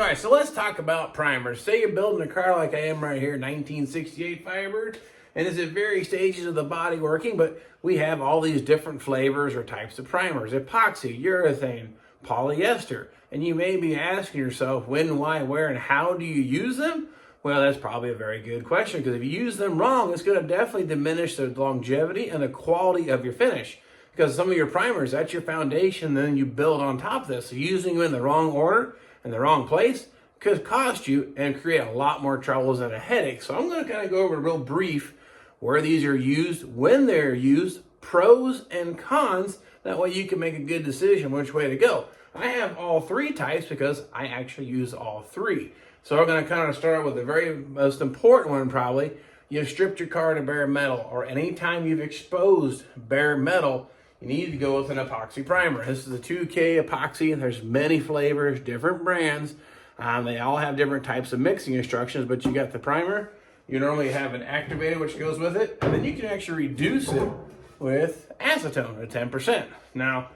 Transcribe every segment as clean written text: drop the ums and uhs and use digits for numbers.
All right, so let's talk about primers. Say you're building a car like I am right here, 1968 Firebird, and it's at various stages of the body working, but we have all these different flavors or types of primers: epoxy, urethane, polyester. And you may be asking yourself, when, why, where, and how do you use them? Well, that's probably a very good question, because if you use them wrong, it's going to definitely diminish the longevity and the quality of your finish. Because some of your primers, that's your foundation, then you build on top of this. So using them in the wrong order, in the wrong place, could cost you and create a lot more troubles and a headache. So I'm going to kind of go over real brief where these are used, when they're used, pros and cons. That way you can make a good decision which way to go. I have all three types because I actually use all three. So we're going to kind of start with the very most important one probably. You've stripped your car to bare metal, or anytime you've exposed bare metal, you need to go with an epoxy primer. This is a 2K epoxy, and there's many flavors, different brands. They all have different types of mixing instructions, but you got the primer. You normally have an activator which goes with it, and then you can actually reduce it with acetone at 10%. Now,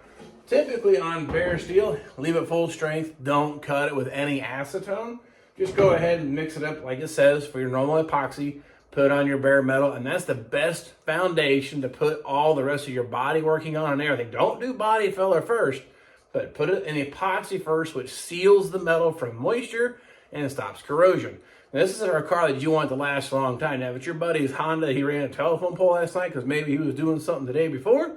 typically on bare steel, leave it full strength. Don't cut it with any acetone. Just go ahead and mix it up like it says for your normal epoxy. Put on your bare metal, and that's the best foundation to put all the rest of your body working on and everything. Don't do body filler first, but put it in epoxy first, which seals the metal from moisture and stops corrosion. Now, this is a car that you want to last a long time. Now, if it's your buddy's Honda, he ran a telephone pole last night because maybe he was doing something the day before,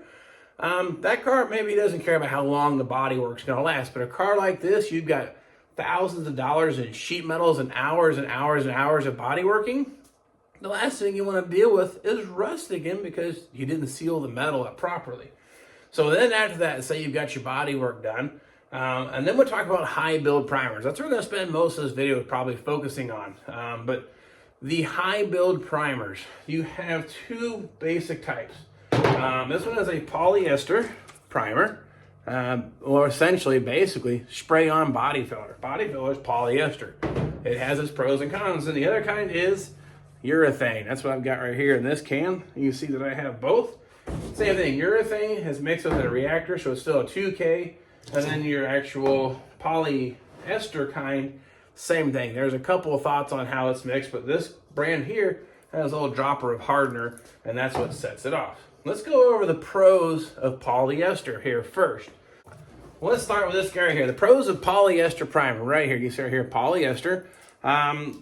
that car, maybe he doesn't care about how long the body work's going to last. But a car like this, you've got thousands of dollars in sheet metals and hours and hours and hours of body working. The last thing you want to deal with is rust again because you didn't seal the metal up properly. So then after that, say you've got your body work done, and then we'll talk about high build primers. That's what we're going to spend most of this video probably focusing on. But the high build primers, you have two basic types. This one is a polyester primer, or essentially, basically, spray-on body filler. Body filler is polyester. It has its pros and cons, and the other kind is urethane. That's what I've got right here in this can. You see that I have both. Same thing, urethane is mixed with a reactor, so it's still a 2K. And then your actual polyester kind, same thing. There's a couple of thoughts on how it's mixed, but this brand here has a little dropper of hardener, and that's what sets it off. Let's go over the pros of polyester here first. Well, let's start with this guy right here. The pros of polyester primer right here. You see right here, polyester.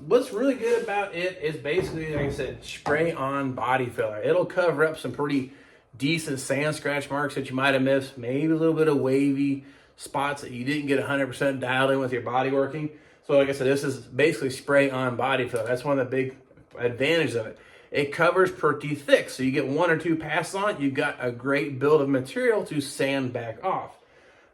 What's really good about it is basically, like I said, spray on body filler. It'll cover up some pretty decent sand scratch marks that you might have missed, maybe a little bit of wavy spots that you didn't get 100% dialed in with your body working. So like I said, this is basically spray on body filler. That's one of the big advantages of it. It covers pretty thick, so you get one or two passes on it, you've got a great build of material to sand back off.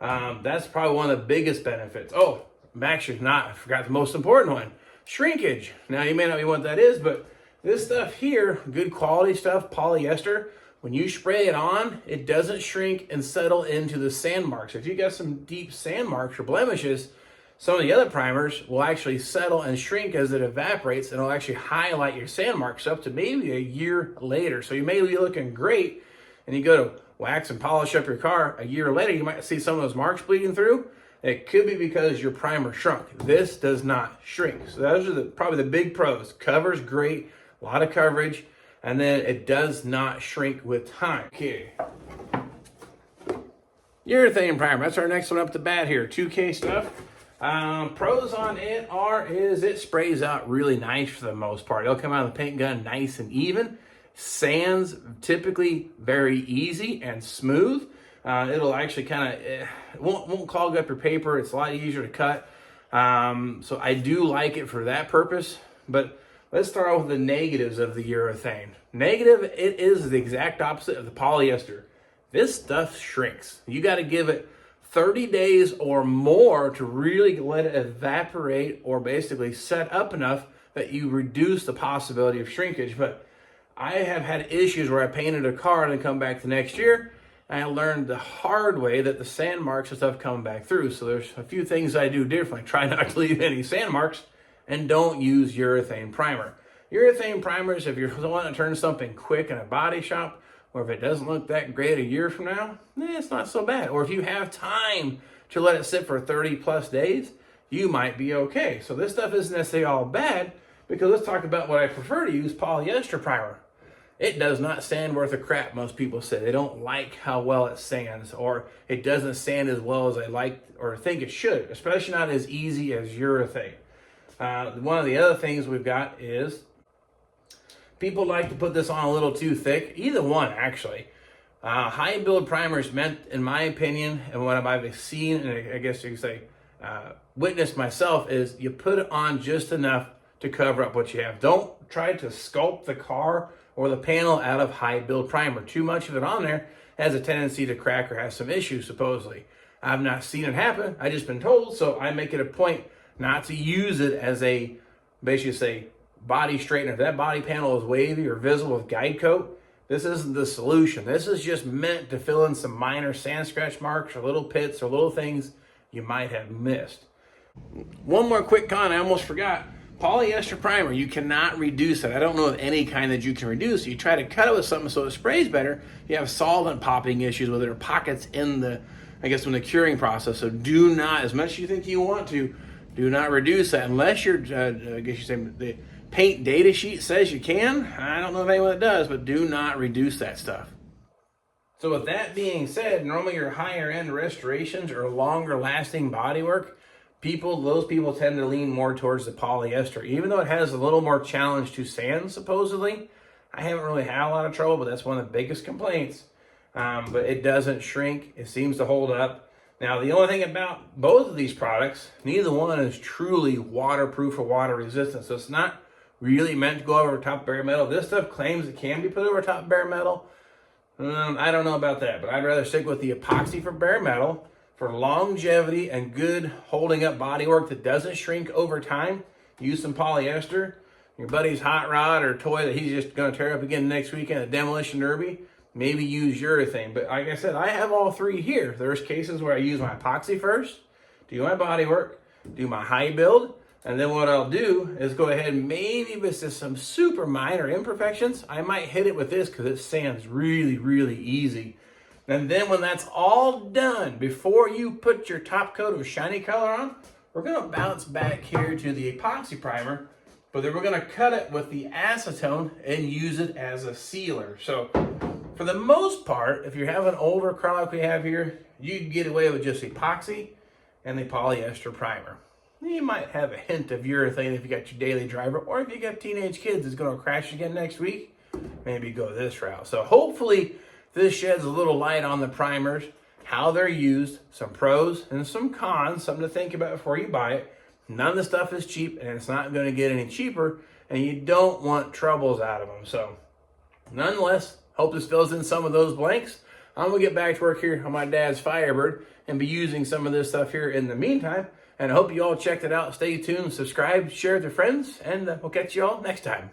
That's probably one of the biggest benefits. Oh, actually not, I forgot the most important one. Shrinkage. Now you may not know what that is, but this stuff here, good quality stuff, polyester, when you spray it on, it doesn't shrink and settle into the sand marks. If you got some deep sand marks or blemishes, some of the other primers will actually settle and shrink as it evaporates, and it'll actually highlight your sand marks up to maybe a year later. So you may be looking great, and you go to wax and polish up your car a year later, you might see some of those marks bleeding through. It could be because your primer shrunk. This does not shrink. So those are probably the big pros. Covers great, a lot of coverage, and then it does not shrink with time. Okay. Urethane primer, that's our next one up the bat here. 2K stuff. Pros on it is it sprays out really nice for the most part. It'll come out of the paint gun nice and even. Sands typically very easy and smooth. It'll actually kind of won't clog up your paper. It's a lot easier to cut. So I do like it for that purpose. But let's start off with the negatives of the urethane. Negative, it is the exact opposite of the polyester. This stuff shrinks. You got to give it 30 days or more to really let it evaporate or basically set up enough that you reduce the possibility of shrinkage. But I have had issues where I painted a car and then come back the next year, and I learned the hard way that the sand marks and stuff come back through. So there's a few things I do differently. Try not to leave any sand marks, and don't use urethane primer. Urethane primers, if you're wanting to turn something quick in a body shop, or if it doesn't look that great a year from now, it's not so bad. Or if you have time to let it sit for 30 plus days, you might be okay. So this stuff isn't necessarily all bad, because let's talk about what I prefer to use, polyester primer. It does not sand worth a crap, most people say. They don't like how well it sands, or it doesn't sand as well as I like or think it should, especially not as easy as urethane. One of the other things we've got is people like to put this on a little too thick. Either one, actually. High build primers meant, in my opinion, and what I've seen, and I guess you could say witnessed myself, is you put it on just enough to cover up what you have. Don't try to sculpt the car or the panel out of high build primer. Too much of it on there has a tendency to crack or have some issues, supposedly. I've not seen it happen. I've just been told, so I make it a point not to use it as a, basically say, body straightener. If that body panel is wavy or visible with guide coat, this isn't the solution. This is just meant to fill in some minor sand scratch marks or little pits or little things you might have missed. One more quick comment, I almost forgot. Polyester primer, you cannot reduce it. I don't know of any kind that you can reduce. You try to cut it with something so it sprays better, you have solvent popping issues where there are pockets in the, I guess, in the curing process. So do not, as much as you think you want to, do not reduce that unless you're, I guess you say, the paint data sheet says you can. I don't know of anyone that does, but do not reduce that stuff. So with that being said, normally your higher end restorations or longer lasting bodywork, those people tend to lean more towards the polyester. Even though it has a little more challenge to sand, supposedly, I haven't really had a lot of trouble, but that's one of the biggest complaints. But it doesn't shrink. It seems to hold up. Now, the only thing about both of these products, neither one is truly waterproof or water resistant. So it's not really meant to go over top of bare metal. This stuff claims it can be put over top of bare metal. I don't know about that, but I'd rather stick with the epoxy for bare metal for longevity and good holding up bodywork that doesn't shrink over time. Use some polyester. Your buddy's hot rod or toy that he's just going to tear up again next weekend at Demolition Derby, maybe use urethane. But like I said, I have all three here. There's cases where I use my epoxy first, do my bodywork, do my high build, and then what I'll do is go ahead and maybe with just some super minor imperfections, I might hit it with this because it sands really, really easy. And then when that's all done, before you put your top coat of shiny color on, we're going to bounce back here to the epoxy primer, but then we're going to cut it with the acetone and use it as a sealer. So for the most part, if you have an older car like we have here, you can get away with just epoxy and the polyester primer. You might have a hint of urethane if you got your daily driver, or if you got teenage kids that's going to crash again next week, maybe go this route. So hopefully this sheds a little light on the primers, how they're used, some pros and some cons, something to think about before you buy it. None of the stuff is cheap, and it's not going to get any cheaper, and you don't want troubles out of them. So nonetheless, hope this fills in some of those blanks. I'm going to get back to work here on my dad's Firebird and be using some of this stuff here in the meantime. And I hope you all checked it out. Stay tuned, subscribe, share with your friends, and we'll catch you all next time.